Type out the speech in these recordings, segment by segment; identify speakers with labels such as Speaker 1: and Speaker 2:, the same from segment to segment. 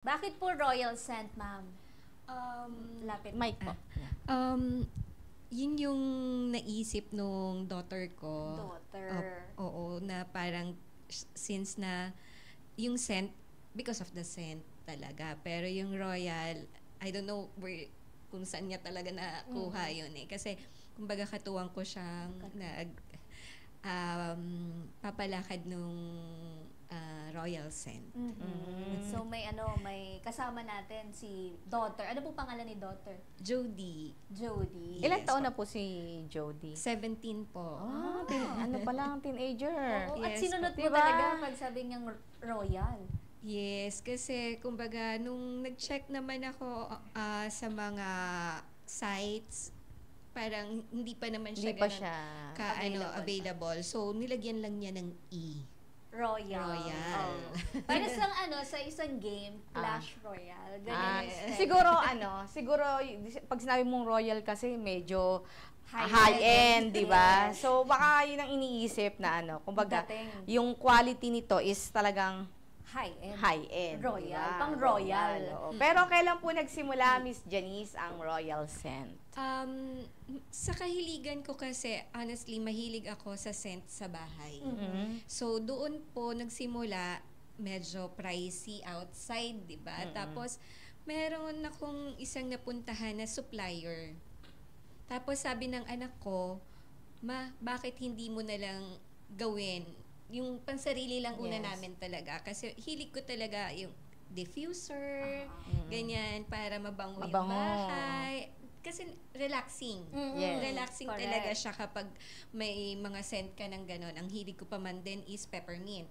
Speaker 1: Bakit po royal scent, ma'am? Lapit.
Speaker 2: Mic po.
Speaker 3: Um, Yun yung naisip nung daughter ko.
Speaker 1: Daughter.
Speaker 3: Oo, na parang since na yung scent, because of the scent talaga. Pero yung royal, I don't know kung saan niya talaga nakuha yun eh. Kasi, kumbaga katuwang ko siyang papalakad nung royal scent.
Speaker 1: So may kasama natin si daughter. Ano po pangalan ni daughter?
Speaker 3: Jody,
Speaker 1: Jody.
Speaker 2: Ilan taon na po si Jody?
Speaker 3: 17 po.
Speaker 2: Ano pa lang, teenager.
Speaker 1: Oo, at
Speaker 3: Yes
Speaker 1: sinunod
Speaker 2: po.
Speaker 1: mo
Speaker 2: Diba?
Speaker 1: talaga pag sabi niyang royal.
Speaker 3: Yes, kasi kumbaga nung nag-check naman ako sa mga sites, parang hindi pa naman siya
Speaker 2: Hindi pa
Speaker 3: ganun
Speaker 2: siya
Speaker 3: available. So nilagyan lang niya ng E.
Speaker 1: Royal.
Speaker 3: Royal.
Speaker 1: Para sa sa isang game, Clash Royale. Ganyan yung style.
Speaker 2: Siguro pag sinabi mong royal kasi medyo
Speaker 1: High-end.
Speaker 2: high-end, di ba?
Speaker 1: Yes.
Speaker 2: So baka yun ang iniisip na kumbaga,
Speaker 1: Dating.
Speaker 2: yung quality nito is talagang
Speaker 1: High-end.
Speaker 2: high-end.
Speaker 1: Royal.
Speaker 2: Diba?
Speaker 1: Pang-royal.
Speaker 2: Oo. Pero kailan po nagsimula, Miss Janice, ang royal scent?
Speaker 3: Sa kahiligan ko kasi, honestly, mahilig ako sa scent sa bahay. So, doon po nagsimula, medyo pricey outside, di ba? Tapos, meron akong isang napuntahan na supplier. Tapos, sabi ng anak ko, Ma, bakit hindi mo na lang gawin? Yung pansarili lang una
Speaker 2: Yes.
Speaker 3: namin talaga. Kasi hilig ko talaga yung diffuser, ganyan, para mabango yung
Speaker 2: Mabango.
Speaker 3: bahay. Kasi relaxing.
Speaker 2: Yes.
Speaker 3: Relaxing
Speaker 1: Correct.
Speaker 3: talaga siya kapag may mga scent ka ng ganon. Ang hilig ko pa man din is peppermint.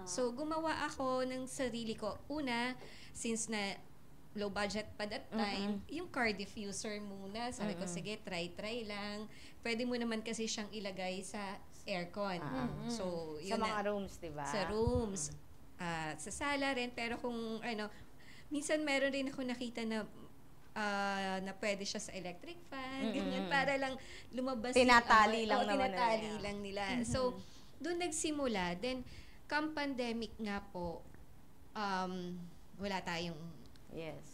Speaker 3: So, gumawa ako ng sarili ko. Una, since na low budget pa that time, yung car diffuser muna. Sabi ko, sige, try lang. Pwede mo naman kasi siyang ilagay sa aircon. So,
Speaker 2: Sa
Speaker 3: yun
Speaker 2: mga
Speaker 3: na.
Speaker 2: rooms, di ba?
Speaker 3: Sa rooms. Sa sala rin. Pero kung, minsan meron rin ako nakita na na pwede siya sa electric fan, ganyan, para lang lumabas
Speaker 2: Tinatali lang
Speaker 3: yung amoy.
Speaker 2: naman
Speaker 3: Tinatali
Speaker 2: nila.
Speaker 3: lang nila. So, doon nagsimula. Then, come pandemic nga po, wala tayong
Speaker 2: Yes.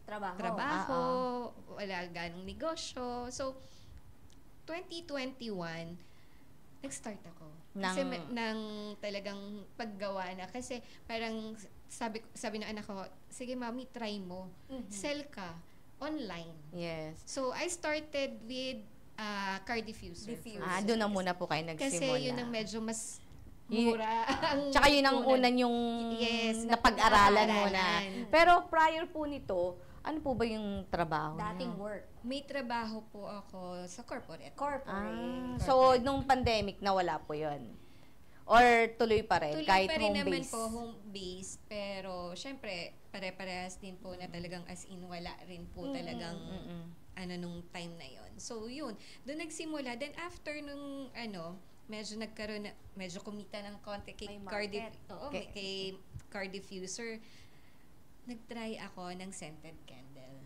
Speaker 1: Trabaho.
Speaker 3: wala ganong negosyo. So, 2021, nag-start ako. Kasi nang talagang paggawa na. Kasi parang sabi ng anak ko, sige mami, try mo. Sell ka online.
Speaker 2: Yes.
Speaker 3: So, I started with car diffuser. first.
Speaker 2: Doon na muna po kayo nagsimula.
Speaker 3: Kasi yun ang medyo mas
Speaker 2: Yun-
Speaker 3: mura.
Speaker 2: Tsaka yun ang unan yung
Speaker 3: Yes,
Speaker 2: napag-aralan muna.
Speaker 3: napag-aralan.
Speaker 2: Pero prior po nito, ano po ba yung trabaho
Speaker 1: Dating
Speaker 2: niyo?
Speaker 1: work.
Speaker 3: May trabaho po ako sa corporate.
Speaker 1: Corporate.
Speaker 2: So, nung pandemic, nawala po yun? Or tuloy pa rin,
Speaker 3: Tuloy
Speaker 2: kahit
Speaker 3: pa rin naman
Speaker 2: home-based?
Speaker 3: po home-based, pero syempre, pare-parehas din po na talagang as in wala rin po talagang nung time na yon. So, yun. Doon nagsimula. Then, after nung medyo kumita ng konti kay
Speaker 1: May market.
Speaker 3: kay car diffuser, nag-try ako ng scented candle.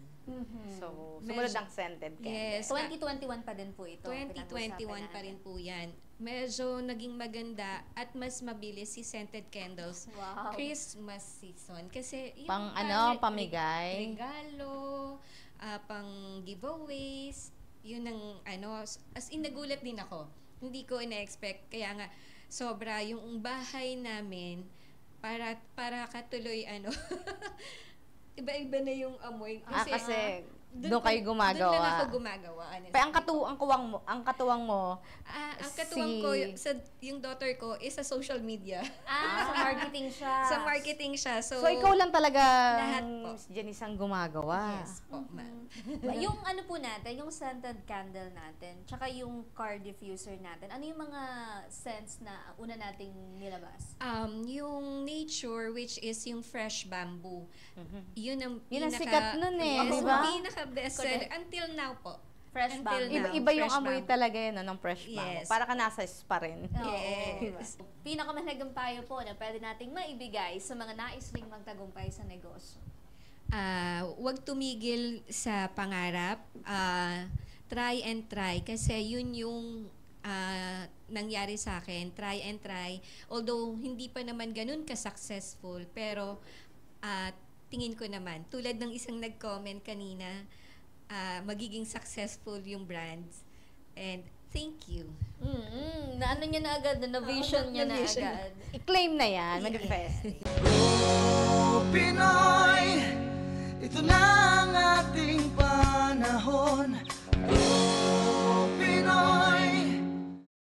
Speaker 2: So, sumunod ang scented candle.
Speaker 3: Yes.
Speaker 1: 2021 pa din po ito.
Speaker 3: 2021 pa rin po yan. Medyo naging maganda at mas mabilis si scented candles.
Speaker 1: Wow.
Speaker 3: Christmas season. Kasi yung
Speaker 2: Pamigay?
Speaker 3: regalo, pang giveaways, yun ang as in nagulat din ako. Hindi ko ina-expect. Kaya nga, sobra yung bahay namin, para katuloy iba-iba na yung amoy.
Speaker 2: Kasi doon kayo gumagawa.
Speaker 3: Doon lang ako gumagawa. honestly.
Speaker 2: Pero ang katuwang mo,
Speaker 3: Ang katuwang ko, yung daughter ko, is sa social media.
Speaker 1: Sa marketing siya.
Speaker 3: Sa marketing siya. So,
Speaker 2: so ikaw lang talaga,
Speaker 3: lahat po.
Speaker 2: Miss Janice, ang gumagawa.
Speaker 3: Yes po, ma'am.
Speaker 1: Yung po natin, yung scented candle natin, tsaka yung car diffuser natin, ano yung mga scents na una nating nilabas?
Speaker 3: Yung nature, which is yung fresh bamboo. Yun ang
Speaker 2: Yun ang sikat nun eh,
Speaker 3: yes,
Speaker 2: di ba?
Speaker 3: pinaka-bestseller. Until now po.
Speaker 1: Fresh
Speaker 3: Until
Speaker 1: bamboo.
Speaker 3: now,
Speaker 2: Iba yung
Speaker 3: fresh
Speaker 2: amoy
Speaker 3: bamboo.
Speaker 2: talaga yun, ng fresh bamboo.
Speaker 3: Yes.
Speaker 2: Para ka nasa spa rin.
Speaker 3: Yes.
Speaker 1: Pinakamahalagang payo po na pwede nating maibigay sa mga nais ring magtagumpay sa negosyo.
Speaker 3: Huwag tumigil sa pangarap. Try and try. Kasi yun yung nangyari sa akin. Try and try. Although, hindi pa naman ganun ka-successful. Pero, tingin ko naman, tulad ng isang nag-comment kanina, magiging successful yung brands. And thank you.
Speaker 1: Na ano niya na agad, na-vision niya na
Speaker 3: na-vision.
Speaker 1: agad.
Speaker 2: I-claim na yan, manifest.
Speaker 4: Pinoy, ito na ang